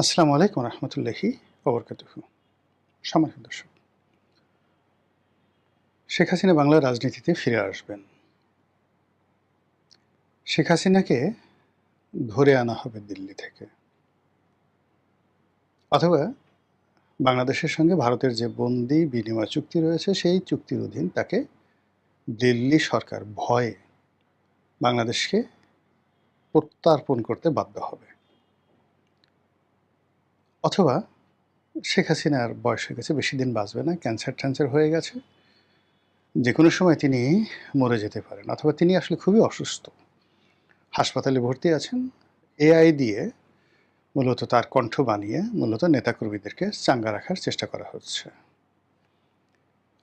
আসসালামু আলাইকুম রহমতুল্লাহি ওবরকাতুহু। সম্মানিত দর্শক, শেখ হাসিনা বাংলার রাজনীতিতে ফিরে আসবেন। শেখ হাসিনাকে ধরে আনা হবে দিল্লি থেকে, অথবা বাংলাদেশের সঙ্গে ভারতের যে বন্দি বিনিময় চুক্তি রয়েছে সেই চুক্তির অধীন তাকে দিল্লি সরকার ভয়ে বাংলাদেশকে প্রত্যার্পণ করতে বাধ্য হবে, অথবা শেখ হাসিনার বয়স হয়ে গেছে, বেশি দিন বাঁচবে না, ক্যান্সার হয়ে গেছে, যে কোনো সময় তিনি মরে যেতে পারেন, অথবা তিনি আসলে খুবই অসুস্থ, হাসপাতালে ভর্তি আছেন। এআই দিয়ে মূলত তার কণ্ঠ বানিয়ে মূলত নেতাকর্মীদেরকে চাঙ্গা রাখার চেষ্টা করা হচ্ছে।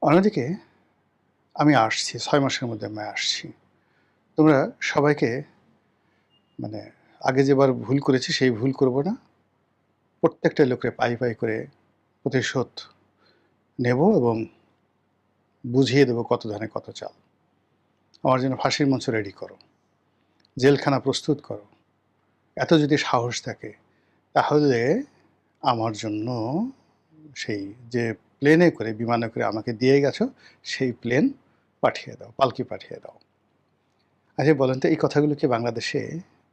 অন্যদিকে আমি আসছি ৬ মাসের মধ্যে আমি আসছি। তোমরা সবাইকে মানে আগে যেবার ভুল করেছি সেই ভুল করব না। প্রত্যেকটা লোকের পাই করে প্রতিশোধ নেব এবং বুঝিয়ে দেব কত ধানে কত চাল। আমার জন্য ফাঁসির মঞ্চ রেডি করো, জেলখানা প্রস্তুত করো। এত যদি সাহস থাকে তাহলে আমার জন্য সেই যে প্লেনে করে বিমানে করে আমাকে দিয়ে গেছো সেই প্লেন পাঠিয়ে দাও, পালকি পাঠিয়ে দাও। আচ্ছা বলেন তো, এই কথাগুলো কি বাংলাদেশে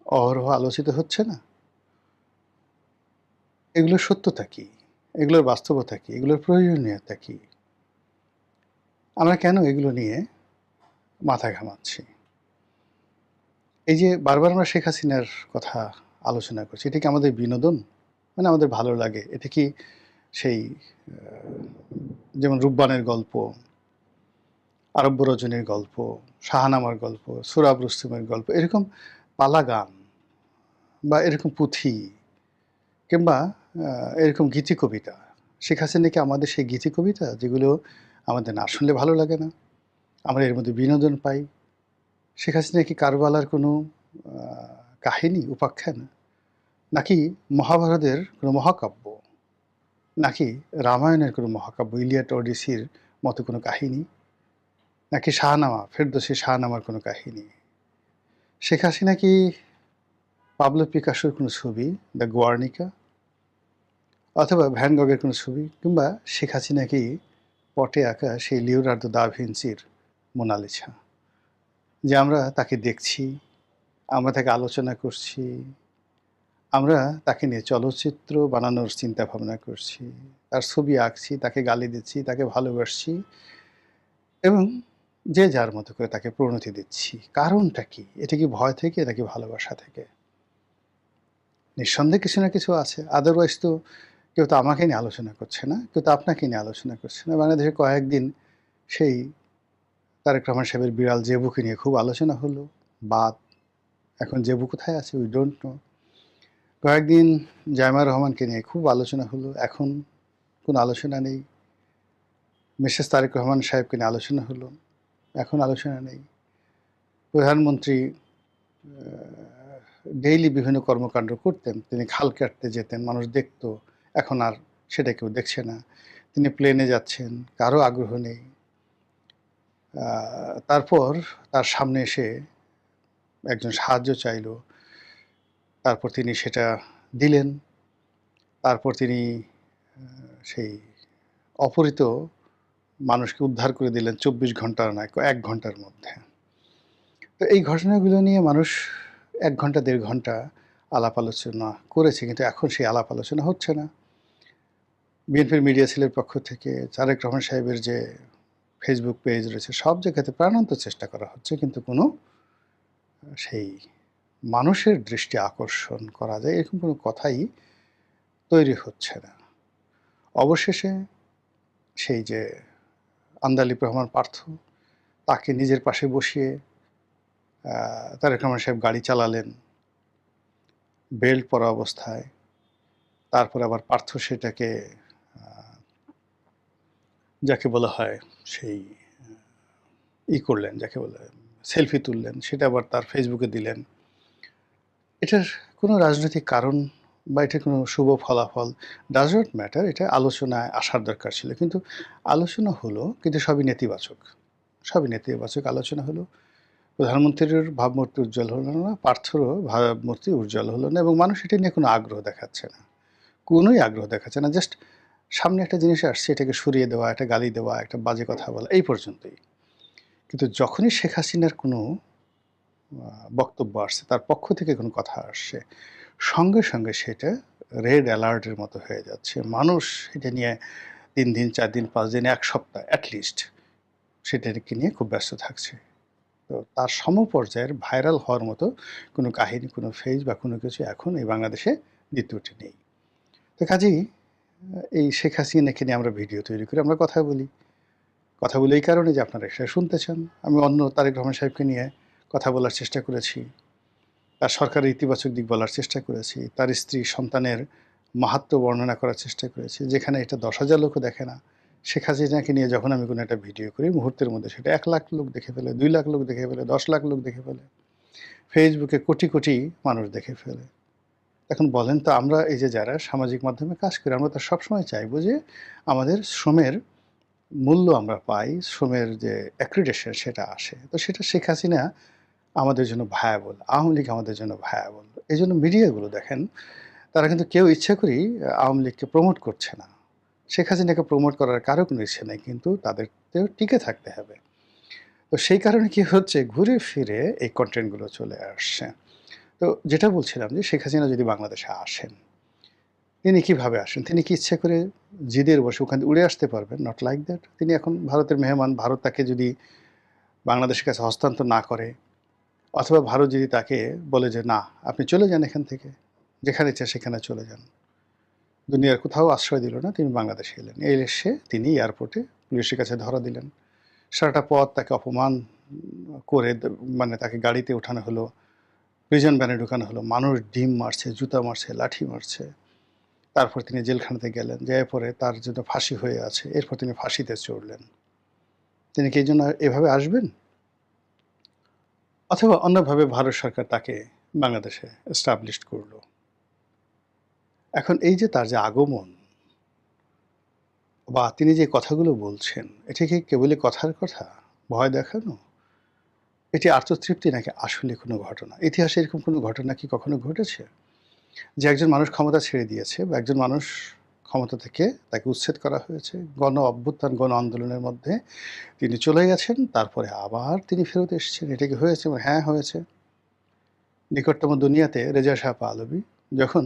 অহরহ আলোচিত হচ্ছে না? এগুলোর সত্যতা কি? এগুলোর বাস্তবতা কি? এগুলোর প্রয়োজনীয়তা কি? আমরা কেন এগুলো নিয়ে মাথা ঘামাচ্ছি? এই যে বারবার আমরা শেখ হাসিনার কথা আলোচনা করছি, এটা কি আমাদের বিনোদন? মানে আমাদের ভালো লাগে? এটা কি সেই যেমন রূপবানের গল্প, আরব্য রজনীর গল্প, শাহানামার গল্প, সোহরাব রুস্তমের গল্প, এরকম পালা গান বা এরকম পুঁথি কিংবা এরকম গীতি কবিতা, শেখ হাসিনা কি আমাদের সেই গীতি কবিতা যেগুলো আমাদের না শুনলে ভালো লাগে না, আমরা এর মধ্যে বিনোদন পাই? শেখ হাসিনা কি কারবালার কোনো কাহিনী, উপাখ্যান, নাকি মহাভারতের কোনো মহাকাব্য, নাকি রামায়ণের কোনো মহাকাব্য, ইলিয়াড ওডিসির মতো কোনো কাহিনী, নাকি শাহনামা, ফেরদৌসী শাহনামার কোনো কাহিনী? শেখ হাসিনা কি পাবলো পিকাসোর কোনো ছবি, দ্য গোয়ার্নিকা, অথবা ভ্যান গগের কোনো ছবি, কিংবা শেখ হাসিনা কি পটে আঁকা সেই লিওনার্দো দা ভিঞ্চির মোনালিসা, যে আমরা তাকে দেখছি, আমরা তাকে আলোচনা করছি, আমরা তাকে নিয়ে চলচ্চিত্র বানানোর চিন্তা ভাবনা করছি, তার ছবি আঁকছি, তাকে গালি দিচ্ছি, তাকে ভালোবাসছি এবং যে যার মতো করে তাকে পরিণতি দিচ্ছি। কারণটা কি? এটা কি ভয় থেকে নাকি ভালোবাসা থেকে? নিঃসন্দেহে কিছু না কিছু আছে। আদারওয়াইজ তো কেউ তো আমাকে নিয়ে আলোচনা করছে না, কেউ তো আপনাকে নিয়ে আলোচনা করছে না। বাংলাদেশে কয়েকদিন সেই তারেক রহমান সাহেবের বিড়াল জেবুকে নিয়ে খুব আলোচনা হলো, বাদ। এখন জেবু কোথায় আছে উই ডোন্ট নো। কয়েকদিন জায়মা রহমানকে নিয়ে খুব আলোচনা হলো, এখন কোনো আলোচনা নেই। মিসেস তারেক রহমান সাহেবকে নিয়ে আলোচনা হলো, এখন আলোচনা নেই। প্রধানমন্ত্রী ডেইলি বিভিন্ন কর্মকাণ্ড করতেন, তিনি খাল কাটতে যেতেন, মানুষ দেখতো, এখন আর সেটা কেউ দেখছে না। তিনি প্লেনে যাচ্ছেন, কারো আগ্রহ নেই। তারপর তার সামনে এসে একজন সাহায্য চাইল, তারপর তিনি সেটা দিলেন। তারপর তিনি সেই অপহৃত মানুষকে উদ্ধার করে দিলেন ২৪ ঘন্টার নয়, ১ ঘন্টার মধ্যে। তো এই ঘটনাগুলো নিয়ে মানুষ ১ ঘন্টা ১.৫ ঘন্টা আলাপ আলোচনা করেছে, কিন্তু এখন সেই আলাপ আলোচনা হচ্ছে না। বিএনপির মিডিয়া সেলের পক্ষ থেকে তারেক রহমান সাহেবের যে ফেসবুক পেজ রয়েছে, সব জায়গাতে প্রাণান্ত চেষ্টা করা হচ্ছে, কিন্তু কোনো সেই মানুষের দৃষ্টি আকর্ষণ করা যায় এরকম কোনো কথাই তৈরি হচ্ছে না। অবশেষে সেই যে আন্দালিব রহমান পার্থ, তাকে নিজের পাশে বসিয়ে তারেক রহমান সাহেব গাড়ি চালালেন বেল্ট পরা অবস্থায়। তারপর আবার পার্থ সেটাকে যাকে বলা হয় সেই করলেন, যাকে বলে সেলফি তুললেন, সেটা আবার তার ফেসবুকে দিলেন। এটার কোনো রাজনৈতিক কারণ বা এটার কোনো শুভ ফলাফল ডাজ নট ম্যাটার, এটা আলোচনায় আসার দরকার ছিল। কিন্তু আলোচনা হলো, কিন্তু সবই নেতিবাচক। সবই নেতিবাচক আলোচনা হলো। প্রধানমন্ত্রীর ভাবমূর্তি উজ্জ্বল হলো না, পার্থরও ভাবমূর্তি উজ্জ্বল হলো না, এবং মানুষ এটা নিয়ে কোনো আগ্রহ দেখাচ্ছে না। কোনোই আগ্রহ দেখাচ্ছে না। জাস্ট সামনে একটা জিনিস আসছে, এটাকে সরিয়ে দেওয়া, একটা গালি দেওয়া, একটা বাজে কথা বলা, এই পর্যন্তই। কিন্তু যখনই শেখ হাসিনার কোনো বক্তব্য আসছে, তার পক্ষ থেকে কোনো কথা আসছে, সঙ্গে সঙ্গে সেটা রেড অ্যালার্টের মতো হয়ে যাচ্ছে। মানুষ এটা নিয়ে ৩ দিন, ৪ দিন, ৫ দিন, ১ সপ্তাহ অ্যাটলিস্ট সেটাকে নিয়ে খুব ব্যস্ত থাকছে। তো তার সমপর্যায়ের ভাইরাল হওয়ার মতো কোনো কাহিনী, কোনো ফেজ বা কোনো কিছু এখন এই বাংলাদেশে দ্বিতীয়টি নেই। তো কাজেই এই শেখ হাসিনাকে নিয়ে আমরা ভিডিও তৈরি করি, আমরা কথা বলি। কথা বলি এই কারণে যে আপনারা সেটা শুনতে চান। আমি অন্য তারেক রহমান সাহেবকে নিয়ে কথা বলার চেষ্টা করেছি। তার সরকারের ইতিবাচক দিক বলার চেষ্টা করেছি। তার স্ত্রী সন্তানের মাহাত্ম্য বর্ণনা করার চেষ্টা করেছি। যেখানে এটা ১০,০০০ লোকও দেখে না। শেখ হাসিনাকে নিয়ে যখন আমি কোনো একটা ভিডিও করি, মুহূর্তের মধ্যে সেটা ১,০০,০০০ লোক দেখে ফেলে, ২,০০,০০০ লোক দেখে ফেলে, ১০,০০,০০০ লোক দেখে ফেলে। ফেসবুকে কোটি, কোটি মানুষ দেখে ফেলে। এখন বলেন তো, আমরা এই যে যারা সামাজিক মাধ্যমে কাজ করি, আমরা তো সবসময় চাইবো যে আমাদের শ্রমের মূল্য আমরা পাই, শ্রমের যে অ্যাক্রিডিটেশন সেটা আসে। তো সেটা শেখ হাসিনা আমাদের জন্য ভায়াবল, আওয়ামী লীগ আমাদের জন্য ভায়াবল। এজন্য মিডিয়াগুলো দেখেন, তারা কিন্তু কেউ ইচ্ছা করেই আওয়ামী লীগকে প্রমোট করছে না। শেখ হাসিনাকে প্রমোট করার কারো কোনো ইচ্ছে নেই, কিন্তু তাদেরকেও টিকে থাকতে হবে। তো সেই কারণে কি হচ্ছে, ঘুরে ফিরে এই কনটেন্টগুলো চলে আসছে। তো যেটা বলছিলাম যে শেখ হাসিনা যদি বাংলাদেশে আসেন, তিনি কিভাবে আসেন? তিনি কি ইচ্ছে করে জিদের বসে ওখান থেকে উড়ে আসতে পারবেন? Not like that. তিনি এখন ভারতের মেহমান। ভারত তাকে যদি বাংলাদেশের কাছে হস্তান্তর না করে, অথবা ভারত যদি তাকে বলে যে না, আপনি চলে যান এখান থেকে, যেখানে ইচ্ছা সেখানে চলে যান, দুনিয়ার কোথাও আশ্রয় দিল না, তিনি বাংলাদেশে এলেন। এসে তিনি এয়ারপোর্টে পুলিশের কাছে ধরা দিলেন। সারাটা পথ তাকে অপমান করে মানে তাকে গাড়িতে ওঠানো হলো, প্রিজন ভ্যানে ঢুকানো হলো, মানুষ ডিম মারছে, জুতা মারছে, লাঠি মারছে। তারপর তিনি জেলখানাতে গেলেন, যাওয়ার পরে তার জন্য ফাঁসি হয়ে আছে, এরপর তিনি ফাঁসিতে চড়লেন। তিনি কি এই জন্য এভাবে আসবেন? অথবা অন্যভাবে ভারত সরকার তাকে বাংলাদেশে এস্টাবলিশড করলো। এখন এই যে তার যে আগমন বা তিনি যে কথাগুলো বলছেন, এটা কি কেবলই কথার কথা, ভয় দেখানো? এটি আত্মতৃপ্তি নাকি আসলে কোনো ঘটনা? ইতিহাসে এরকম কোনো ঘটনা কি কখনো ঘটেছে যে একজন মানুষ ক্ষমতা ছেড়ে দিয়েছে বা একজন মানুষ ক্ষমতা থেকে তাকে উচ্ছেদ করা হয়েছে, গণ অভ্যুত্থান, গণ আন্দোলনের মধ্যে তিনি চলে গেছেন, তারপরে আবার তিনি ফেরত এসেছেন? এটা কি হয়েছে? হ্যাঁ, হয়েছে। নিকটতম দুনিয়াতে রেজা শাহ পাহলভী যখন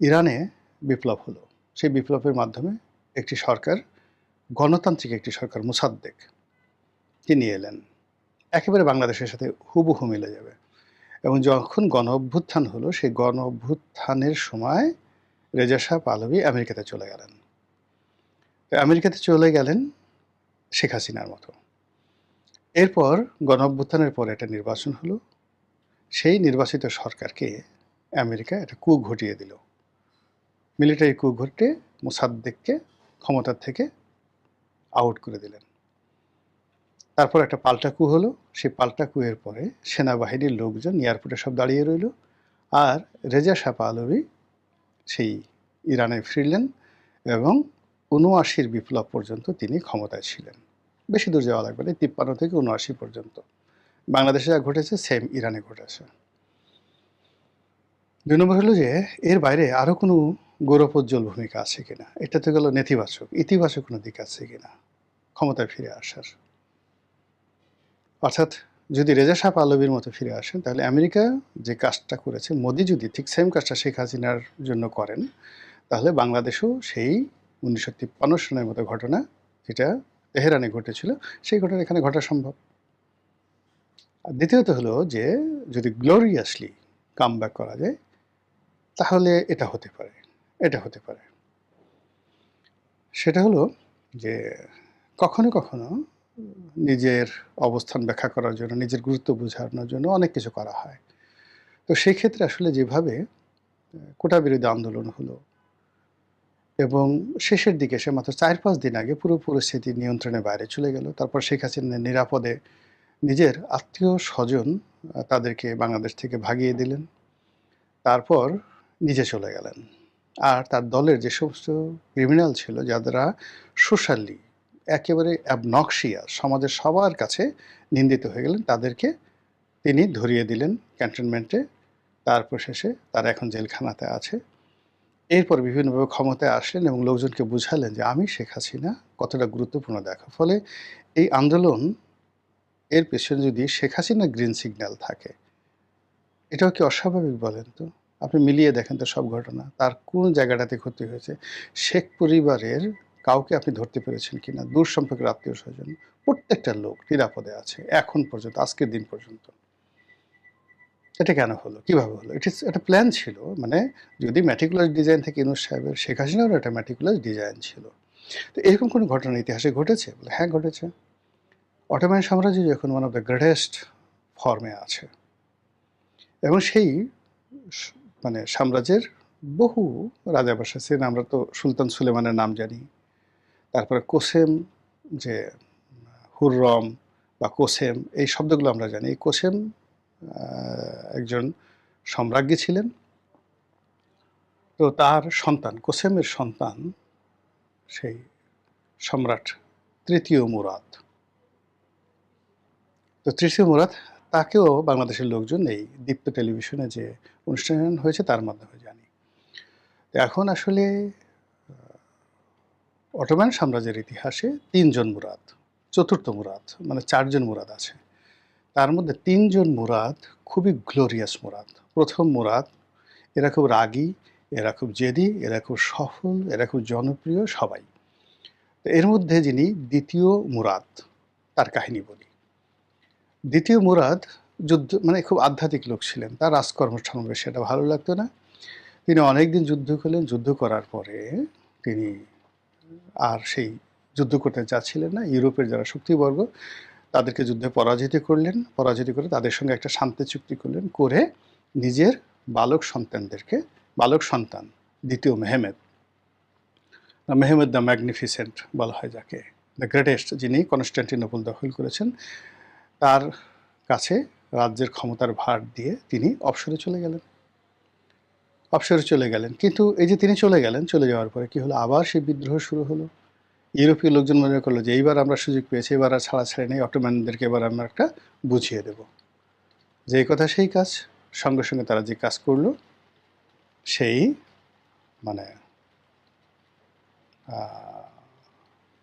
ইরানে বিপ্লব হলো, সেই বিপ্লবের মাধ্যমে একটি সরকার, গণতান্ত্রিক একটি সরকার মোসাদ্দেক, তিনি এলেন। একেবারে বাংলাদেশের সাথে হুবহু মিলে যাবে। এবং যখন গণ অভ্যুত্থান হলো, সেই গণ অভ্যুত্থানের সময় রেজা শাহ পাহলভী আমেরিকাতে চলে গেলেন। তো আমেরিকাতে চলে গেলেন শেখ হাসিনার মতো। এরপর গণ অভ্যুত্থানের পরে একটা নির্বাচন হলো। সেই নির্বাচিত সরকারকে আমেরিকা একটা কূ ঘটিয়ে দিল। মিলিটারি কূ ঘটে মোসাদ্দেককে ক্ষমতার থেকে আউট করে দিলেন। তারপর একটা পাল্টা কূ হলো। সেই পাল্টা কূয়ের পরে সেনাবাহিনীর লোকজন এয়ারপোর্টে সব দাঁড়িয়ে রইল, আর রেজা শাহ পাহলভী সেই ইরানে ফিরলেন এবং ৭৯ বিপ্লব পর্যন্ত তিনি ক্ষমতায় ছিলেন। বেশি দূর যাওয়া লাগবে না, ৫৩ থেকে ৭৯ পর্যন্ত। বাংলাদেশে যা ঘটেছে সেম ইরানে ঘটেছে। ২ নম্বর হলো যে এর বাইরে আরও কোনো গৌরবোজ্জ্বল ভূমিকা আছে কিনা। এটা তো গেল নেতিবাচক। ইতিবাচক কোনো দিক আছে কিনা ক্ষমতায় ফিরে আসার? অর্থাৎ যদি রেজা শাহ পাহলভীর মতো ফিরে আসেন, তাহলে আমেরিকা যে কাজটা করেছে, মোদি যদি ঠিক সেম কাজটা শেখ হাসিনার জন্য করেন, তাহলে বাংলাদেশেও সেই ১৯৫৩ সনের মতো ঘটনা, যেটা তেহরানে ঘটেছিল, সেই ঘটনা এখানে ঘটা সম্ভব। আর দ্বিতীয়ত হলো যে যদি গ্লোরিয়াসলি কামব্যাক করা যায়, তাহলে এটা হতে পারে, এটা হতে পারে। সেটা হলো যে কখনো কখনো নিজের অবস্থান ব্যাখ্যা করার জন্য, নিজের গুরুত্ব বোঝানোর জন্য অনেক কিছু করা হয়। তো সেই ক্ষেত্রে আসলে যেভাবে কোটা বিরোধী আন্দোলন হলো এবং শেষের দিকে এসে মাত্র ৪-৫ দিন আগে পুরো পরিস্থিতি নিয়ন্ত্রণের বাইরে চলে গেল। তারপর শেখ হাসিনা নিরাপদে নিজের আত্মীয়-স্বজন তাদেরকে বাংলাদেশ থেকে ভাগিয়ে দিলেন। তারপর নিজে চলে গেলেন। আর তার দলের যে সমস্ত ক্রিমিনাল ছিল, যারা সোশ্যালি একেবারে অ্যাবনক্সিয়াস, সমাজের সবার কাছে নিন্দিত হয়ে গেলেন, তাদেরকে তিনি ধরিয়ে দিলেন ক্যান্টনমেন্টে। তারপর শেষে তারা এখন জেলখানাতে আছে। এরপর বিভিন্নভাবে ক্ষমতায় আসলেন এবং লোকজনকে বুঝালেন যে আমি শেখ হাসিনা কতটা গুরুত্বপূর্ণ দেখা। ফলে এই আন্দোলন এর পেছনে যদি শেখ হাসিনার গ্রিন সিগন্যাল থাকে, এটাও কি অস্বাভাবিক বলেন তো? আপনি মিলিয়ে দেখেন তো সব ঘটনা। তার কোন জায়গাটাতে ক্ষতি হয়েছে? শেখ পরিবারের কাউকে আপনি ধরতে পেরেছেন কিনা? দূর সম্পর্কের আত্মীয়স্বজন প্রত্যেকটা লোক নিরাপদে আছে এখন পর্যন্ত, আজকের দিন পর্যন্ত। এটা কেন হলো? কিভাবে হলো? ইট ইস একটা প্ল্যান ছিল। মানে যদি মেটিকুলাস ডিজাইন থেকে ইউনূস সাহেবের, শেখ হাসিনারও একটা মেটিকুলাস ডিজাইন ছিল। তো এরকম কোনো ঘটনা ইতিহাসে ঘটেছে? বলে হ্যাঁ, ঘটেছে। অটোমান সাম্রাজ্য যখন ওয়ান অফ দ্য গ্রেটেস্ট ফর্মে আছে এবং সেই স মানে সাম্রাজ্যের বহু রাজা বসা ছিলেন। আমরা তো সুলতান সুলেমানের নাম জানি। তারপরে কোসেম, যে হুররম বা কোসেম, এই শব্দগুলো আমরা জানি। এই কোসেম একজন সম্রাজ্ঞী ছিলেন। তো তার সন্তান, কোসেমের সন্তান সেই সম্রাট তৃতীয় মুরাদ। তো তৃতীয় মুরাদ তাকেও বাংলাদেশের লোকজন এই দীপ্ত টেলিভিশনে যে অনুষ্ঠান হয়েছে তার মাধ্যমে জানি। তো এখন আসলে অটোমান সাম্রাজ্যের ইতিহাসে ৩ জন মুরাদ, চতুর্থ মুরাদ মানে ৪ জন মুরাদ আছে। তার মধ্যে ৩ জন মুরাদ খুবই গ্লোরিয়াস মুরাদ। প্রথম মুরাদ, এরা খুব রাগী, এরা খুব জেদি, এরা খুব সফল, এরা খুব জনপ্রিয় সবাই। তো এর মধ্যে যিনি দ্বিতীয় মুরাদ, তার কাহিনী বলি। দ্বিতীয় মুরাদ যুদ্ধ মানে খুব আধ্যাত্মিক লোক ছিলেন। তার রাজকর্ম সম্পর্কে সেটা ভালো লাগতো না। তিনি অনেকদিন যুদ্ধ করলেন। যুদ্ধ করার পরে তিনি আর সেই যুদ্ধ করতে চাচ্ছিলেন না। ইউরোপের যারা শক্তিবর্গ তাদেরকে যুদ্ধে পরাজিত করলেন। পরাজিত করে তাদের সঙ্গে একটা শান্তি চুক্তি করলেন। করে নিজের বালক সন্তানদেরকে, বালক সন্তান দ্বিতীয় মেহেমেদ, মেহেমেদ দ্য ম্যাগনিফিসেন্ট বলা হয় যাকে, দ্য গ্রেটেস্ট, যিনি কনস্টান্টিনোপল দখল করেছেন, তার কাছে রাজ্যের ক্ষমতার ভার দিয়ে তিনি অবসরে চলে গেলেন। অবসরে চলে গেলেন। কিন্তু এই যে তিনি চলে গেলেন, চলে যাওয়ার পরে কি হলো? আবার সেই বিদ্রোহ শুরু হলো। ইউরোপীয় লোকজন মনে করলো যে এইবার আমরা সুযোগ পেয়েছি, এবার আর ছাড়াছাড়ি নেই, অটোম্যানদেরকে এবার আমরা একটা বুঝিয়ে দেব। যেই কথা সেই কাজ। সঙ্গে সঙ্গে তারা যে কাজ করলো, সেই মানে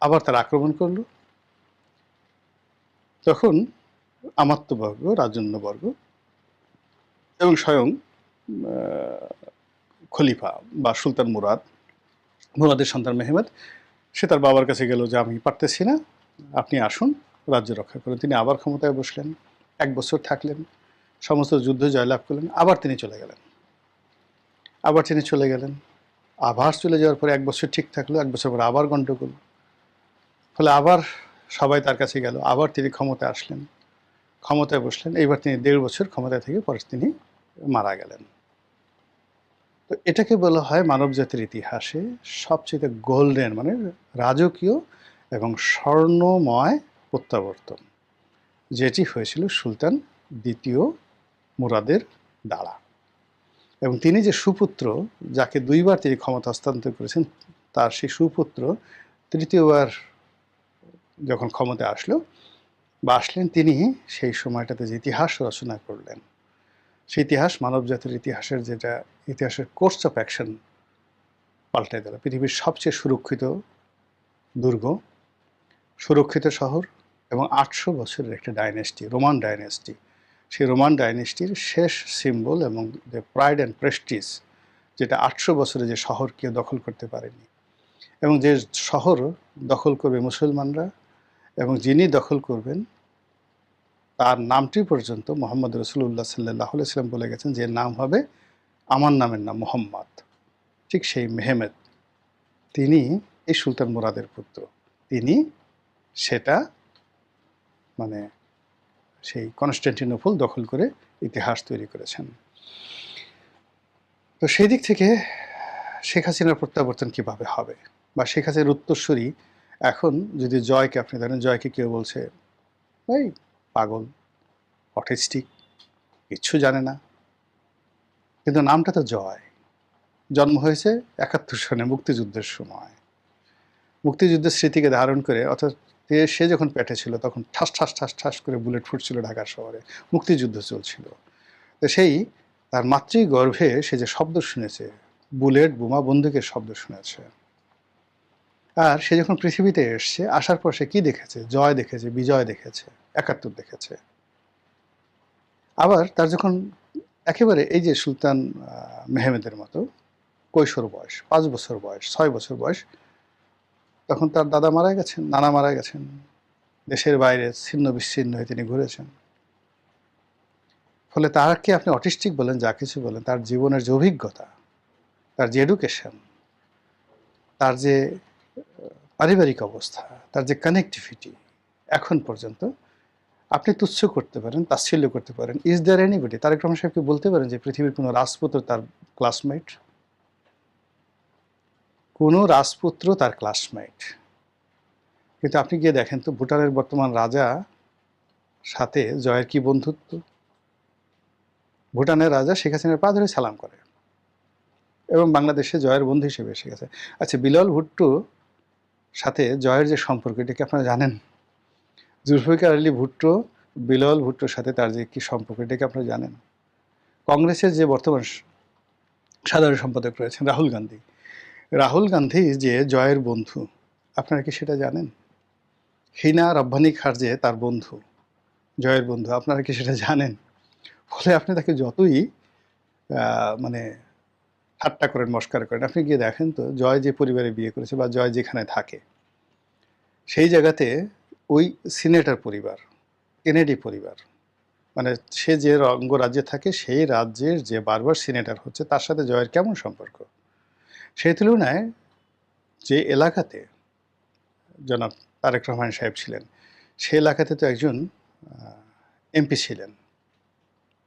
আবার তারা আক্রমণ করলো। তখন আমাত্যবর্গ, রাজন্যবর্গ এবং স্বয়ং খলিফা বা সুলতান মুরাদের সন্তান মেহেমেদ, সে তার বাবার কাছে গেল যে আমি পারতেছি না, আপনি আসুন রাজ্য রক্ষা করুন। তিনি আবার ক্ষমতায় বসলেন। ১ বছর থাকলেন, সমস্ত যুদ্ধ জয়লাভ করলেন। আবার তিনি চলে গেলেন। আবার চলে যাওয়ার পরে ১ বছর ঠিক থাকলো। ১ বছর পর আবার গণ্ডগোল। ফলে আবার সবাই তার কাছে গেল। আবার তিনি ক্ষমতায় আসলেন, ক্ষমতায় বসলেন। এইবার তিনি ১.৫ বছর ক্ষমতায় থেকে পরে তিনি মারা গেলেন। তো এটাকে বলা হয় মানবজাতির ইতিহাসে সবচেয়ে গোল্ডেন, মানে রাজকীয় এবং স্বর্ণময় প্রত্যাবর্তন, যেটি হয়েছিল সুলতান দ্বিতীয় মুরাদের দ্বারা। এবং তিনি যে সুপুত্র, যাকে ২ বার তিনি ক্ষমতা হস্তান্তর করেছেন, তার সেই সুপুত্র তৃতীয়বার যখন ক্ষমতায় আসলেন, তিনি সেই সময়টাতে যে ইতিহাস রচনা করলেন, সেই ইতিহাস মানবজাতির ইতিহাসের, যেটা ইতিহাসের কোর্স অফ অ্যাকশন পাল্টে দিল। পৃথিবীর সবচেয়ে সুরক্ষিত দুর্গ, সুরক্ষিত শহর এবং ৮০০ বছরের একটা ডাইনেস্টি, রোমান ডাইনেস্টি। সেই রোমান ডাইনেস্টির শেষ সিম্বল এবং যে প্রাইড অ্যান্ড প্রেস্টিজ, যেটা ৮০০ বছরে যে শহর কেউ দখল করতে পারেনি, এবং যে শহর দখল করবে মুসলমানরা, এবং যিনি দখল করবেন তার নামটি পর্যন্ত মোহাম্মদ রসুল্লাহ সাল্লাল্লাহু আলাইহি ওয়াসাল্লাম বলে গেছেন যে নাম হবে আমার নামের নাম মোহাম্মদ। ঠিক সেই মেহেমেদ, তিনি এই সুলতান মুরাদের পুত্র। তিনি সেটা মানে সেই কনস্টান্টিনোপল দখল করে ইতিহাস তৈরি করেছেন। তো সেই দিক থেকে শেখ হাসিনার প্রত্যাবর্তন কীভাবে হবে, বা শেখ হাসিনার উত্তরসূরি এখন যদি জয়কে আপনি ধরেন, জয়কে কেউ বলছে এই পাগল, অটিস্টিক, কিচ্ছু জানে না, কিন্তু নামটা তো জয়। জন্ম হয়েছে ৭১ সনে, মুক্তিযুদ্ধের সময়। মুক্তিযুদ্ধের স্মৃতিকে ধারণ করে, অর্থাৎ সে যখন পেটে ছিল তখন ঠাস ঠাস ঠাস ঠাস করে বুলেট ফুটছিল ঢাকা শহরে, মুক্তিযুদ্ধ চলছিল। তো সেই তার মাতৃগর্ভে সে যে শব্দ শুনেছে, বুলেট, বোমা, বন্দুকের শব্দ শুনেছে। আর সে যখন পৃথিবীতে এসছে, আসার পর সে কি দেখেছে? জয় দেখেছে, বিজয় দেখেছে, একাত্তর দেখেছে। আবার তার যখন একেবারে এই যে সুলতান মেহমেদের মতো কৈশোর বয়স, 5 বছর বয়স, 6 বছর বয়স, তখন তার দাদা মারা গেছেন, নানা মারা গেছেন, দেশের বাইরে ছিন্ন বিচ্ছিন্ন হয়ে তিনি ঘুরেছেন। ফলে তাকে আপনি অটিস্টিক বলেন, যা কিছু বলেন, তার জীবনের যে অভিজ্ঞতা, তার যে এডুকেশন, তার যে পারিবারিক অবস্থা, তার যে কানেক্টিভিটি, এখন পর্যন্ত আপনি তুচ্ছ করতে পারেন, তাচ্ছিল্য করতে পারেন। Is there anybody, Tarique Rahman সাহেবকে বলতে পারেন যে পৃথিবীর কোনো রাজপুত্র তার ক্লাসমেট? কোনো রাজপুত্র তার ক্লাসমেট? কিন্তু আপনি গিয়ে দেখেন তো ভুটানের বর্তমান রাজা সাথে জয়ের কি বন্ধুত্ব। ভুটানের রাজা শেখ হাসিনার পা ধরে সালাম করে এবং বাংলাদেশে জয়ের বন্ধু হিসেবে এসে গেছে। আচ্ছা, বিলাল ভুট্টো সাথে জয়ের যে সম্পর্ক, এটা কি আপনারা জানেন? জুলফিকার আলী ভুট্টো বিলাল ভুট্টোর সাথে তার যে কি সম্পর্ক, এটা কি আপনারা জানেন? কংগ্রেসের যে বর্তমান সাধারণ সম্পাদক রয়েছেন রাহুল গান্ধী, রাহুল গান্ধী যে জয়ের বন্ধু, আপনারা কি সেটা জানেন? হিনা রব্বানী খারজে তার বন্ধু, জয়ের বন্ধু, আপনারা কি সেটা জানেন? ফলে আপনি তাকে যতই মানে ঠাট্টা করেন, মস্কার করেন, আপনি গিয়ে দেখেন তো জয় যে পরিবারে বিয়ে করেছে বা জয় যেখানে থাকে সেই জায়গাতে ওই সিনেটর পরিবার, কেনেডি পরিবার, মানে সে যে অঙ্গরাজ্যে থাকে সেই রাজ্যের যে বারবার সিনেটর হচ্ছে তার সাথে জয়ের কেমন সম্পর্ক? সেই তুলনায় যে এলাকাতে জনাব তারেক রহমান সাহেব ছিলেন, সে এলাকাতে তো একজন এমপি ছিলেন,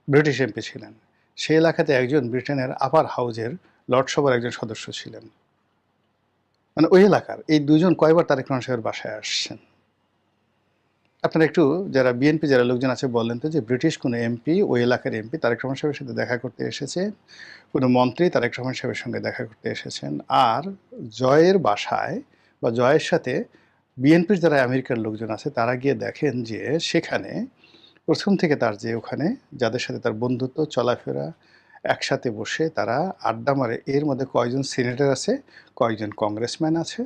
ব্রিটিশ এমপি ছিলেন। সেই এলাকাতে একজন ব্রিটেনের আপার হাউজের লর্ডসভার একজন সদস্য ছিলেন। মানে ওই এলাকার এই দুজন কয়বার তারেক রহমান সাহেবের বাসায় আসছেন? আপনারা একটু যারা বিএনপি যারা লোকজন আছে বললেন তো যে ব্রিটিশ কোনো এমপি, ওই এলাকার এমপি তারেক রহমান সাহেবের সাথে দেখা করতে এসেছে, কোনো মন্ত্রী তারেক রহমান সাহেবের সঙ্গে দেখা করতে এসেছেন, আর জয়ের বাসায় বা জয়ের সাথে বিএনপির যারা আমেরিকার লোকজন আছে তারা গিয়ে দেখেন যে সেখানে প্রথম থেকে তার যে ওখানে যাদের সাথে তার বন্ধুত্ব, চলাফেরা, একসাথে বসে তারা আড্ডা মারে, এর মধ্যে কয়জন সিনেটর আছে, কয়জন কংগ্রেসম্যান আছে,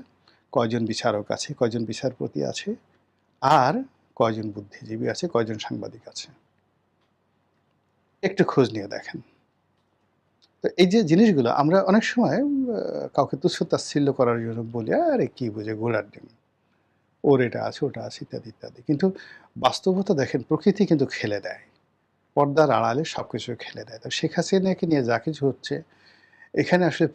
কয়জন বিচারক আছে, কয়জন বিচারপতি আছে, আর কয়জন বুদ্ধিজীবী আছে, কয়জন সাংবাদিক আছে, একটু খোঁজ নিয়ে দেখেন। তো এই যে জিনিসগুলো আমরা অনেক সময় কাউকে তুচ্ছ তাচ্ছিল্য করার জন্য বলি, আরে কি বুঝে ঘোড়ার ডিম, ওর এটা আছে, ওটা আছে, ইত্যাদি ইত্যাদি। কিন্তু বাস্তবতা দেখেন, প্রকৃতি কিন্তু খেলে দেয়, পর্দার আড়ালে সব কিছু খেলে দেয়। তো শেখ হাসিনাকে নিয়ে যা কিছু হচ্ছে, এখানে আসলে